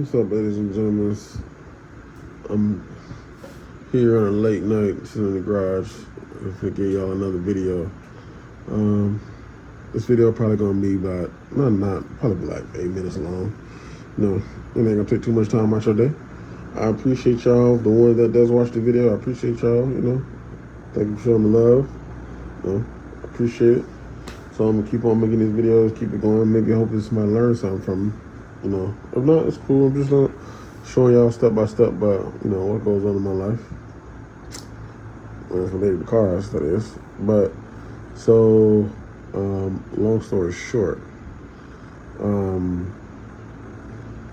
What's up, ladies and gentlemen? I'm here on a late night, sitting in the garage. I'm gonna give y'all another video. This video probably gonna be about probably like 8 minutes long. No, it ain't gonna take too much time out your day. I appreciate y'all, the one that does watch the video. I appreciate y'all. Thank you for showing the love. I appreciate it. So I'm gonna keep on making these videos, keep it going. Maybe hopefully somebody learns something from them. If not, it's cool. I'm just not showing y'all step by step, but what goes on in my life. When it's related to cars, that is. But so, long story short,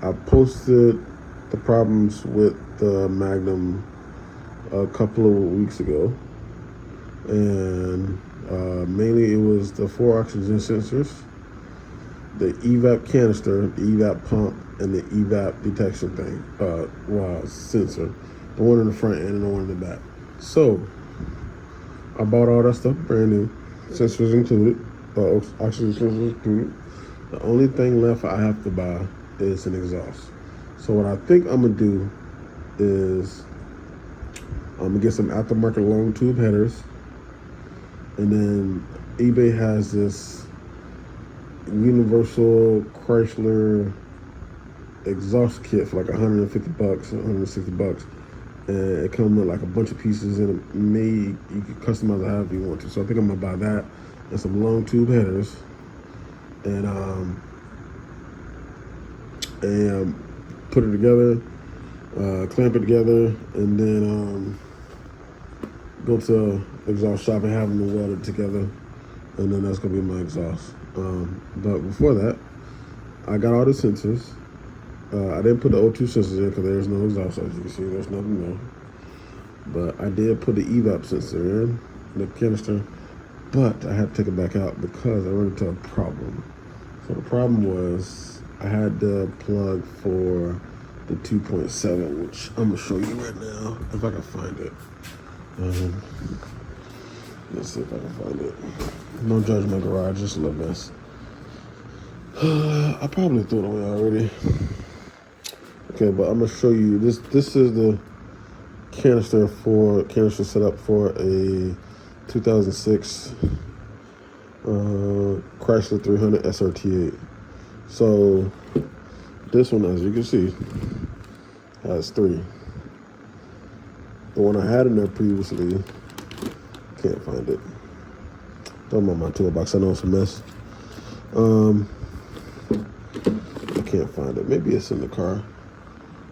I posted the problems with the Magnum a couple of weeks ago, and mainly it was the 4 oxygen sensors, the Evap canister, the Evap pump, and the Evap detection thing, sensor, the one in the front end and the one in the back. So I bought all that stuff brand new, sensors included, oxygen sensors included. The only thing left I have to buy is an exhaust. So what I think I'm gonna do is I'm gonna get some aftermarket long tube headers, and then eBay has this universal Chrysler exhaust kit for like $150, $160, and it comes with like a bunch of pieces, and you can customize it however you want to. So I think I'm gonna buy that and some long tube headers, and put it together, clamp it together, and then go to exhaust shop and have them welded together, and then that's gonna be my exhaust. But before that, I got all the sensors. I didn't put the O2 sensors in because there's no exhaust, as you can see. There's nothing there. But I did put the Evap sensor in, the canister, but I had to take it back out because I ran into a problem. So the problem was I had the plug for the 2.7, which I'm gonna show you right now if I can find it. Let's see if I can find it. No judge my garage, just a little mess. I probably threw it away already. Okay, but I'm gonna show you this. This is the canister set up for a 2006 Chrysler 300 SRT8. So this one, as you can see, has 3. The one I had in there previously, can't find it. Don't mind my toolbox, I know it's a mess. I can't find it. Maybe it's in the car.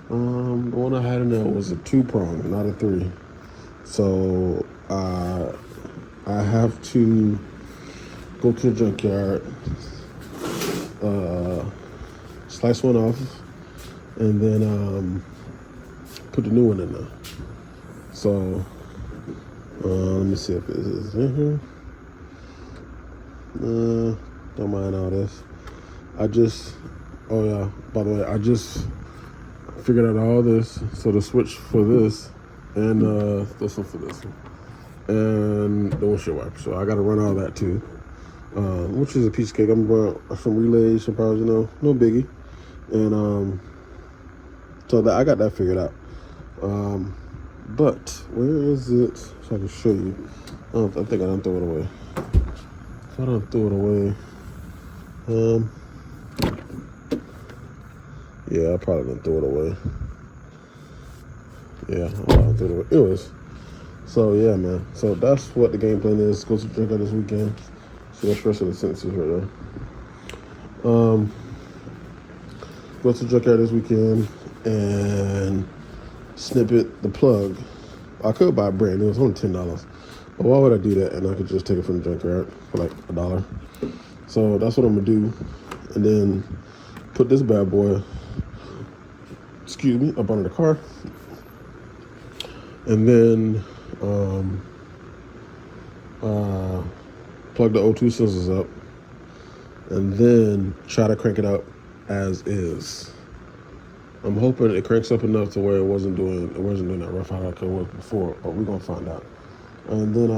The one I had in there was a 2-prong, not a 3. So I have to go to the junkyard, slice one off, and then put the new one in there. So let me see if this is in here. Don't mind all this. By the way, I just figured out all this. So the switch for this, and this one for this one, and the windshield wiper. So I got to run all that too, which is a piece of cake. I'm going some relays, some powers, no biggie. And so that I got that figured out. But where is it? So I can show you. I think I don't throw it away. If I don't throw it away, yeah, I probably didn't throw it away. Yeah, I probably threw it away. Anyways, so yeah, man. So that's what the game plan is. Go to Drinker this weekend. See that's the rest of the sentences right there. Go to Junkyard this weekend and snippet the plug. I could buy a brand new, it's only $10. But why would I do that? And I could just take it from the junkyard for like $1. So that's what I'm gonna do. And then put this bad boy, up under the car. And then plug the O2 sensors up. And then try to crank it up as is. I'm hoping it cranks up enough to where it wasn't doing that rough how it was before, but we're gonna find out. And then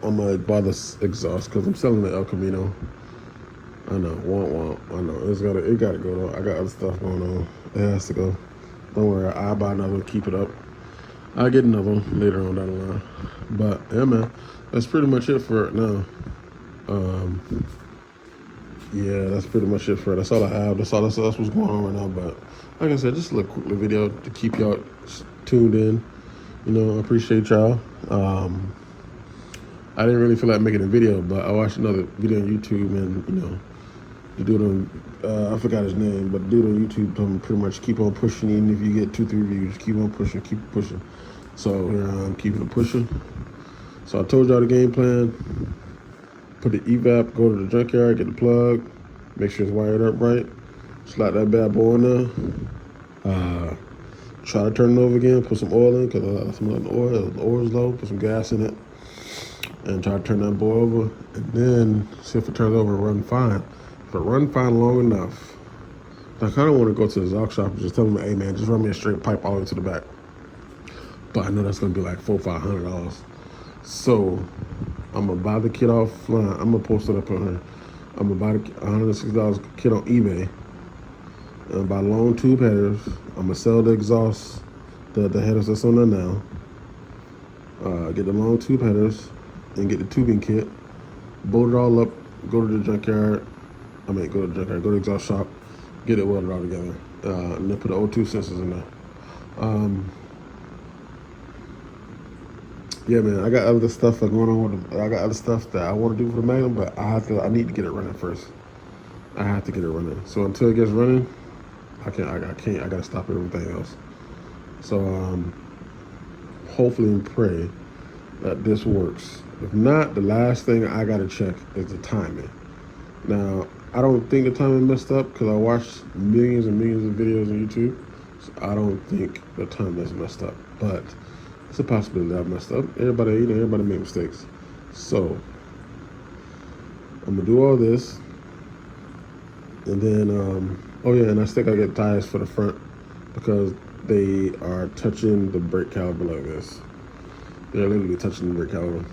I'm gonna buy this exhaust because I'm selling the El Camino. I know, won't. I know, it gotta go though. I got other stuff going on. It has to go. Don't worry, I'll buy another one, keep it up. I'll get another one later on down the line. But yeah, man, that's pretty much it for it now. Yeah, that's pretty much it for it. That's all I have. That's what's going on right now. But like I said, just a little quick little video to keep y'all tuned in. You know, I appreciate y'all. I didn't really feel like making a video, but I watched another video on YouTube, and you know, the dude on I forgot his name, but the dude on YouTube told me pretty much keep on pushing. Even if you get 2-3 views, keep on pushing, keep pushing. So here I'm keeping it pushing. So I told y'all the game plan. Put the Evap, go to the junkyard, get the plug, make sure it's wired up right. Slide that bad boy in there. Try to turn it over again, put some oil in, because some of the oil is low, put some gas in it, and try to turn that boy over, and then see if it turns over and run fine. If it run fine long enough, I kind of want to go to the Zoc shop and just tell them, hey man, just run me a straight pipe all the way to the back. But I know that's going to be like $400-500. So I'm going to buy the kit offline. I'm going to post it up on here. I'm going to buy the $160 kit on eBay. And buy long tube headers. I'm going to sell the exhaust, the headers that's on there now. Get the long tube headers and get the tubing kit. Bolt it all up. Go to the junkyard. Go to the exhaust shop. Get it welded all together. And then put the O2 sensors in there. Yeah, man, I got other stuff going on with I got other stuff that I want to do for the Magnum, but I need to get it running first. I have to get it running. So until it gets running, I gotta stop everything else. So hopefully and pray that this works. If not, the last thing I gotta check is the timing. Now, I don't think the timing messed up because I watched millions and millions of videos on YouTube. So I don't think the timing is messed up, but it's a possibility that I messed up. Everybody make mistakes. So I'm gonna do all this, and then oh yeah, and I still gotta get tires for the front because they are touching the brake caliper like this. They're literally touching the brake caliper.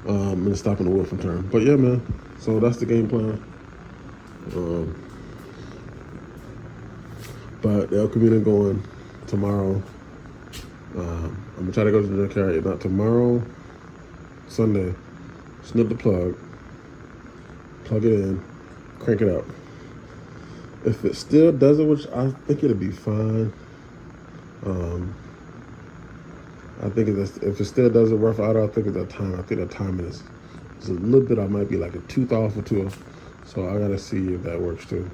And stopping the wheel from turning. But yeah, man. So that's the game plan. But the El Camino going tomorrow. I'm gonna try to go to the junkyard, if not tomorrow, Sunday. Snip the plug it in, crank it up. If it still doesn't, which I think it'll be fine. I think if it still doesn't rough out, I think it's that time. I think that timing is a little bit. I might be like a tooth off or two, so I gotta see if that works too.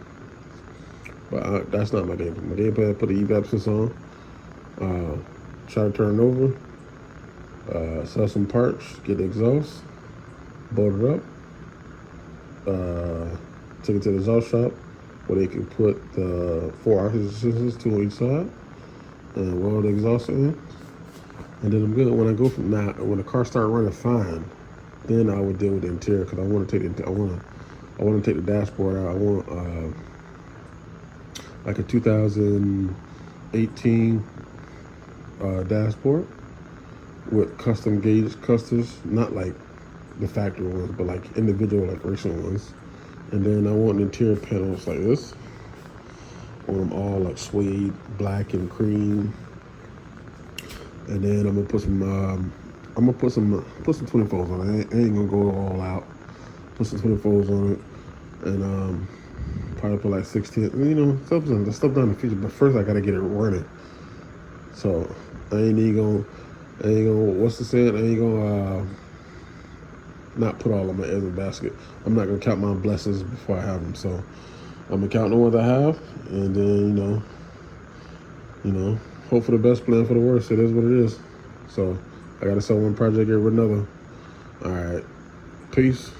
But that's not my game plan. My game plan: put the Evap system on. Try to turn it over, sell some parts, get the exhaust, bolt it up, take it to the exhaust shop where they can put the 4 oxygen sensors, 2 on each side, and weld the exhaust in. And then I'm good. When I go from now, when the car start running fine, then I would deal with the interior because I want to take the dashboard out. I want like a 2018 dashboard with custom gauge clusters, not like the factory ones, but like individual, like racing ones. And then I want interior panels like this. I want them all like suede, black and cream. And then I'm gonna put some 24s on it. I ain't gonna go all out. Put some 24s on it, and probably put like 16. You know, the stuff down in the future. But first, I gotta get it running. So I ain't gonna. What's the saying? I ain't gonna not put all of my eggs in the basket. I'm not gonna count my blessings before I have them. So I'm gonna count the ones I have, and then you know. Hope for the best, plan for the worst. It is what it is. So I gotta sell one project, get rid of another. All right, peace.